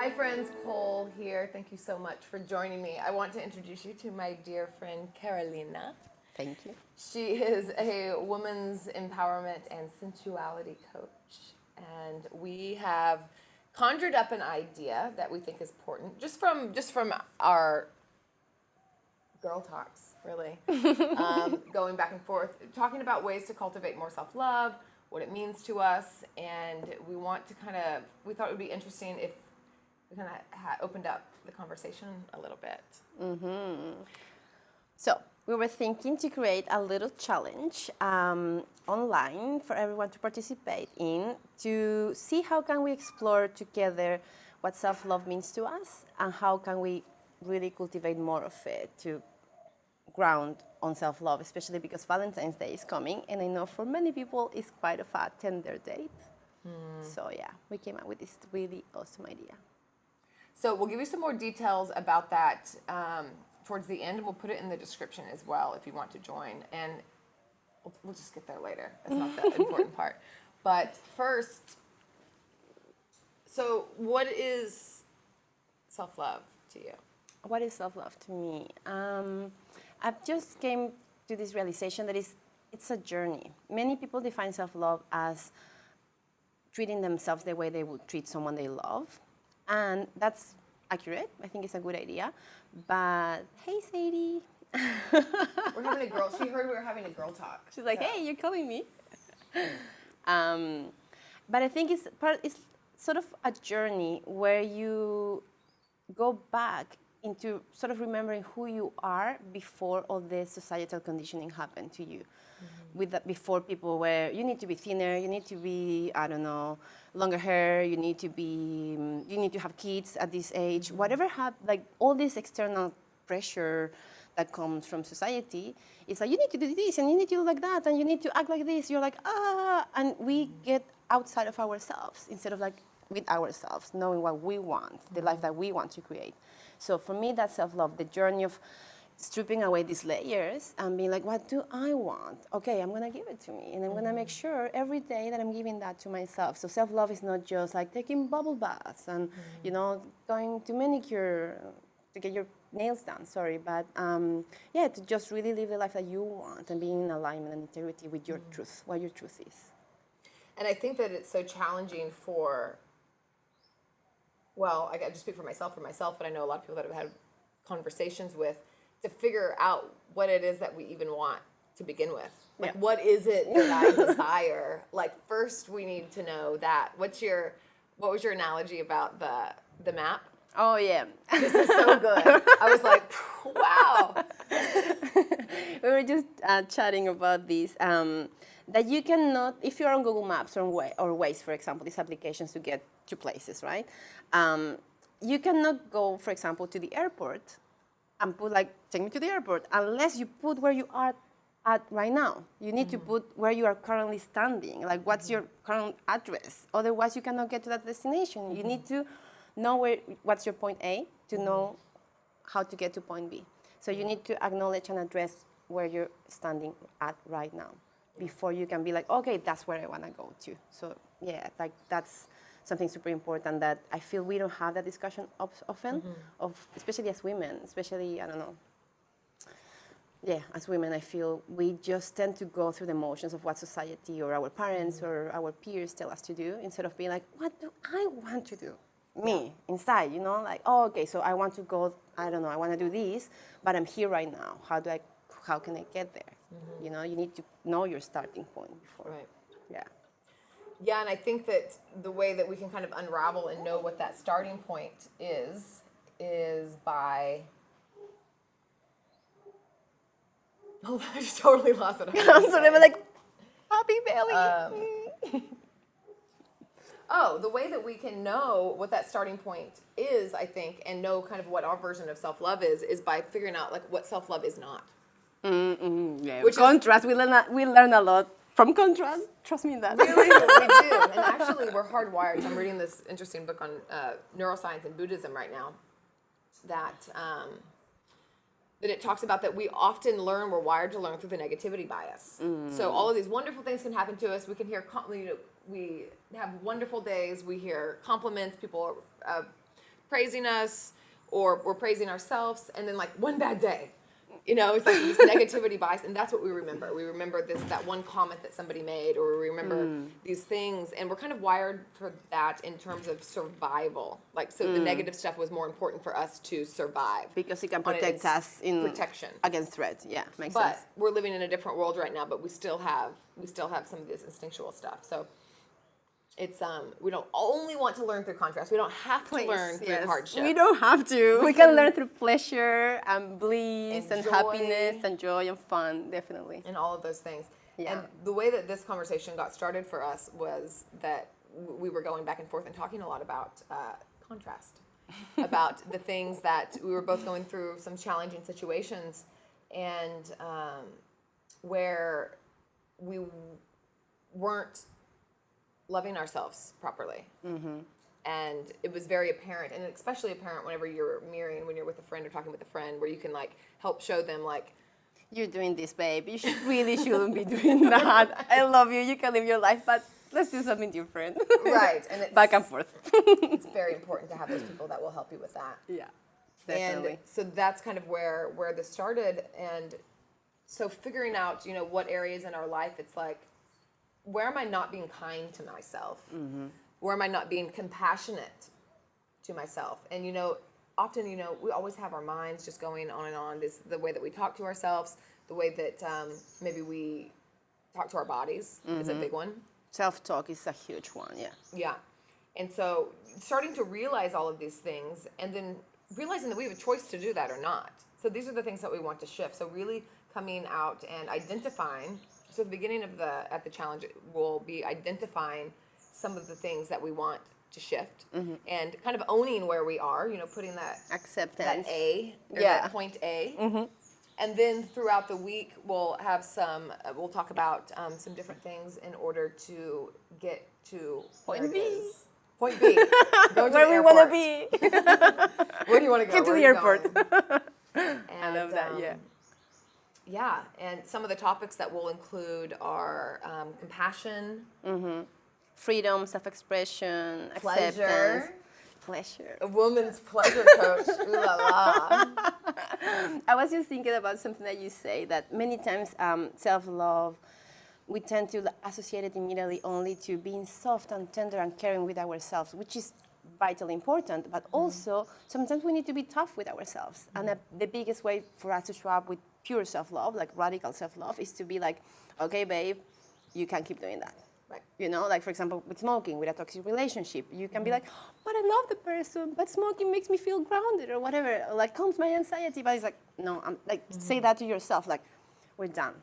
Hi friends, Cole here. Thank you so much for joining me. I want to introduce you to my dear friend Carolina. Thank you. She is a women's empowerment and sensuality coach. And we have conjured up an idea that we think is important just from our girl talks, really. Going back and forth, talking about ways to cultivate more self-love, what it means to us, and we thought it would be interesting if we kind of opened up the conversation a little bit. So we were thinking to create a little challenge online for everyone to participate in to see how can we explore together what self-love means to us and how can we really cultivate more of it to ground on self-love, especially because Valentine's Day is coming and I know for many people it's quite a tender date. So yeah, we came up with this really awesome idea. So we'll give you some more details about that towards the end, and we'll put it in the description as well if you want to join. And we'll just get there later. That's not the important part. But first, so what is self-love to you? What is self-love to me? I've just came to this realization that it's a journey. Many people define self-love as treating themselves the way they would treat someone they love. And that's accurate. I think it's a good idea. But hey, Sadie. We're having a girl. She heard we were having a girl talk. She's like, hey, you're calling me. But I think it's sort of a journey where you go back into sort of remembering who you are before all this societal conditioning happened to you. With that, before people were, you need to be thinner, you need to be, I don't know, longer hair, you need to have kids at this age, whatever like all this external pressure that comes from society, it's like you need to do this and you need to do like that and you need to act like this. You're like, and we get outside of ourselves instead of like with ourselves, knowing what we want, the life that we want to create. So for me, that's self-love, the journey of stripping away these layers and being like, what do I want? Okay, I'm going to give it to me. And I'm going to make sure every day that I'm giving that to myself. So self-love is not just like taking bubble baths and, going to manicure to get your nails done, but to just really live the life that you want and being in alignment and integrity with your truth, what your truth is. And I think that it's so challenging I just speak for myself, but I know a lot of people that have had conversations with, to figure out what it is that we even want to begin with. Like, what is it that I desire? Like, first we need to know that. What was your analogy about the map? Oh, yeah. This is so good. I was like, wow. We were just chatting about this, that you cannot, if you're on Google Maps or Waze, for example, these applications to get to places, right? You cannot go, for example, to the airport and put take me to the airport, unless you put where you are at right now. You need to put where you are currently standing, like what's your current address. Otherwise, you cannot get to that destination. You need to know what's your point A to know how to get to point B. So you need to acknowledge and address where you're standing at right now before you can be like, okay, that's where I want to go to. So yeah, that's something super important that I feel we don't have that discussion often, especially as women, I don't know. Yeah, as women, I feel we just tend to go through the motions of what society or our parents or our peers tell us to do instead of being like, what do I want to do? Me, inside, like, oh, okay, so I want to go, I don't know, I want to do this, but I'm here right now. How can I get there? You need to know your starting point before. Right. Yeah. Yeah, and I think that the way that we can kind of unravel and know what that starting point is by... Oh, I just totally lost it. I'm sort of like, happy belly. The way that we can know what that starting point is, I think, and know kind of what our version of self-love is by figuring out what self-love is not. Yeah, which contrast, we learn a lot from contrast. Trust me in that. Really, we do. And actually, we're hardwired. I'm reading this interesting book on neuroscience and Buddhism right now that it talks about that we're wired to learn through the negativity bias. So all of these wonderful things can happen to us. We can hear, we have wonderful days. We hear compliments. People praising us, or we're praising ourselves, and then like one bad day. It's like this negativity bias, and that's what we remember. We remember that one comment that somebody made, or we remember these things, and we're kind of wired for that in terms of survival. Like, so the negative stuff was more important for us to survive. Because it can protect us protection against threats. Yeah, makes but sense. we're living in a different world right now, but we still have some of this instinctual stuff. So it's we don't only want to learn through contrast. We don't have to learn through hardship. We don't have to. We can learn through pleasure and bliss and joy. happiness and joy and fun, definitely. And all of those things. Yeah. And the way that this conversation got started for us was that we were going back and forth and talking a lot about contrast, about the things that we were both going through, some challenging situations, and where we weren't loving ourselves properly. And it was very apparent, and especially apparent whenever you're mirroring, when you're with a friend or talking with a friend, where you can like help show them like, you're doing this, babe. You really shouldn't be doing that. I love you. You can live your life, but let's do something different. right. And it's back and forth. it's very important to have those people that will help you with that. Yeah, definitely. And so that's kind of where this started. And so figuring out, what areas in our life, it's like, where am I not being kind to myself? Where am I not being compassionate to myself? And, often, we always have our minds just going on and on. This, the way that we talk to ourselves, the way that maybe we talk to our bodies is a big one. Self-talk is a huge one, yeah. Yeah. And so starting to realize all of these things, and then realizing that we have a choice to do that or not. So these are the things that we want to shift. So really coming out and identifying. So at the beginning of the challenge, we'll be identifying some of the things that we want to shift, and kind of owning where we are, putting that acceptance, that A, or that point A. And then throughout the week, we'll have we'll talk about some different things in order to get to Point B. Point B. Go to where we want to be. Where do you want to go? Get to the airport. And, I love that, yeah. Yeah, and some of the topics that we'll include are compassion, freedom, self-expression, pleasure, acceptance, pleasure. A woman's pleasure coach. Ooh la la. I was just thinking about something that you say, that many times self-love, we tend to associate it immediately only to being soft and tender and caring with ourselves, which is vitally important, but also sometimes we need to be tough with ourselves. And the biggest way for us to show up with pure self-love, like radical self-love, is to be like, okay, babe, you can't keep doing that. Right. Like for example, with smoking, with a toxic relationship, you can be like, but I love the person, but smoking makes me feel grounded or whatever, like calms my anxiety. But it's like, no, I'm like, say that to yourself, like, we're done.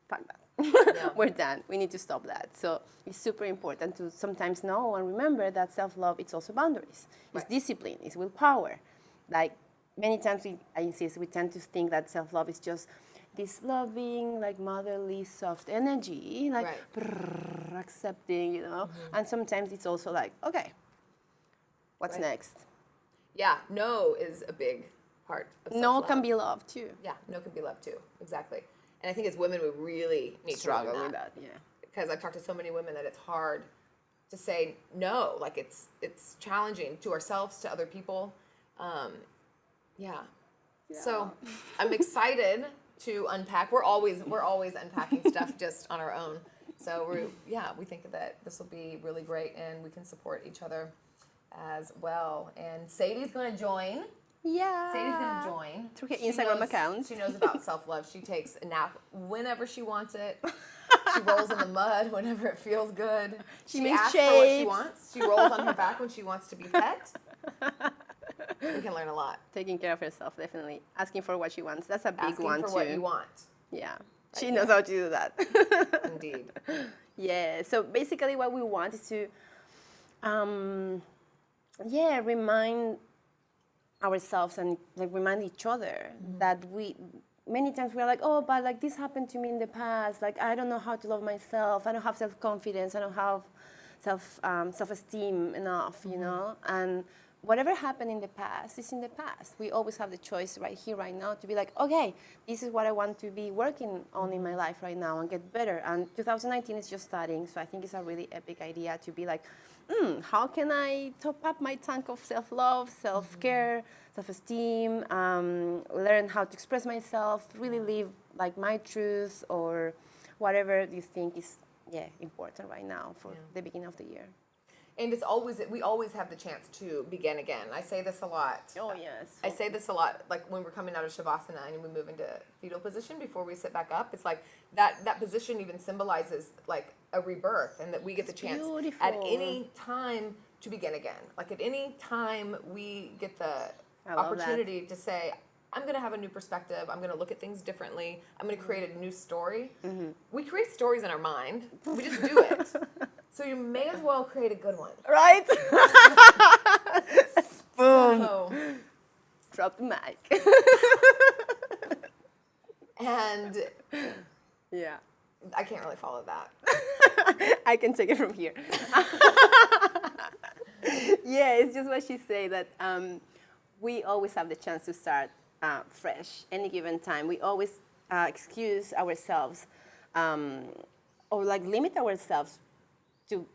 Fuck that. Yeah. We're done. We need to stop that. So it's super important to sometimes know and remember that self-love, it's also boundaries. It's discipline, it's willpower. Like many times I insist, we tend to think that self-love is just this loving, like motherly, soft energy, like accepting, And sometimes it's also like, okay, what's next? Yeah, no is a big part of self-love. No can be love too. Yeah, no can be love too, exactly. And I think as women, we really need struggle to learn with that, yeah. Because I've talked to so many women that it's hard to say no. Like it's challenging to ourselves, to other people. Yeah. So I'm excited to unpack. We're always unpacking stuff just on our own. So we think that this will be really great, and we can support each other as well. And Sadie's going to join. Yeah. Sadie's going to join. Through her Instagram account. She knows about self-love. She takes a nap whenever she wants it. She rolls in the mud whenever it feels good. She makes asks shapes. for what she wants. She rolls on her back when she wants to be pet. We can learn a lot. Taking care of herself, definitely. Asking for what she wants. That's a big one, Asking for too. what you want. Yeah. She knows how to do that. Indeed. Yeah. So basically what we want is to, remind ourselves and remind each other that many times we're like, oh, but this happened to me in the past. I don't know how to love myself. I don't have self-confidence. I don't have self-esteem enough, And whatever happened in the past is in the past. We always have the choice right here, right now, to be like, okay, this is what I want to be working on in my life right now and get better. And 2019 is just starting, so I think it's a really epic idea to be like, how can I top up my tank of self-love, self-care, self-esteem, learn how to express myself, really live like my truth or whatever you think is important right now for the beginning of the year. And we always have the chance to begin again. I say this a lot. Oh, yes. I say this a lot, like when we're coming out of Shavasana and we move into fetal position before we sit back up. It's like that position even symbolizes like a rebirth, and that we get the chance at any time to begin again. Like at any time we get the opportunity to say, I'm going to have a new perspective. I'm going to look at things differently. I'm going to create a new story. We create stories in our mind. We just do it. So you may as well create a good one. Right? Boom. So, drop the mic. And yeah. I can't really follow that. I can take it from here. Yeah, it's just what she said, that we always have the chance to start fresh any given time. We always excuse ourselves or like limit ourselves to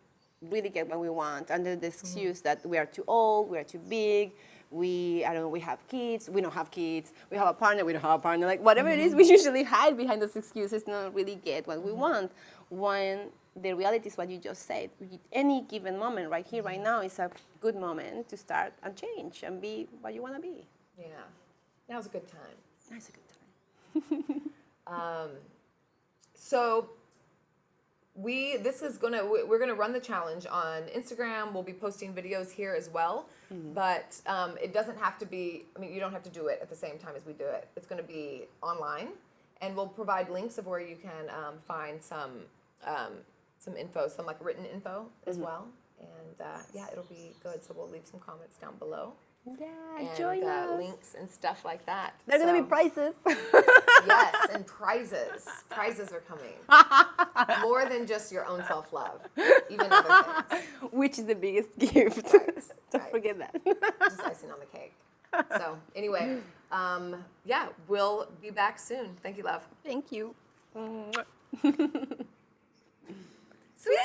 really get what we want under the excuse that we are too old, we are too big, we have kids, we don't have kids, we have a partner, we don't have a partner, like whatever it is, we usually hide behind those excuses, not really get what we want, when the reality is what you just said. Any given moment, right here, right now, is a good moment to start and change and be what you want to be. Yeah. Now's a good time. That's a good time. So we're gonna run the challenge on Instagram. We'll be posting videos here as well, but it doesn't have to be. I mean, you don't have to do it at the same time as we do it. It's gonna be online, and we'll provide links of where you can find some info, some like written info as well. And it'll be good. So we'll leave some comments down below. Yeah, And join us. links and stuff like that. There are going to be prizes. Yes, and prizes. Prizes are coming. More than just your own self-love, even other things. Which is the biggest gift. Right, Don't forget that. Just icing on the cake. So anyway, we'll be back soon. Thank you, love. Thank you. Sweetie!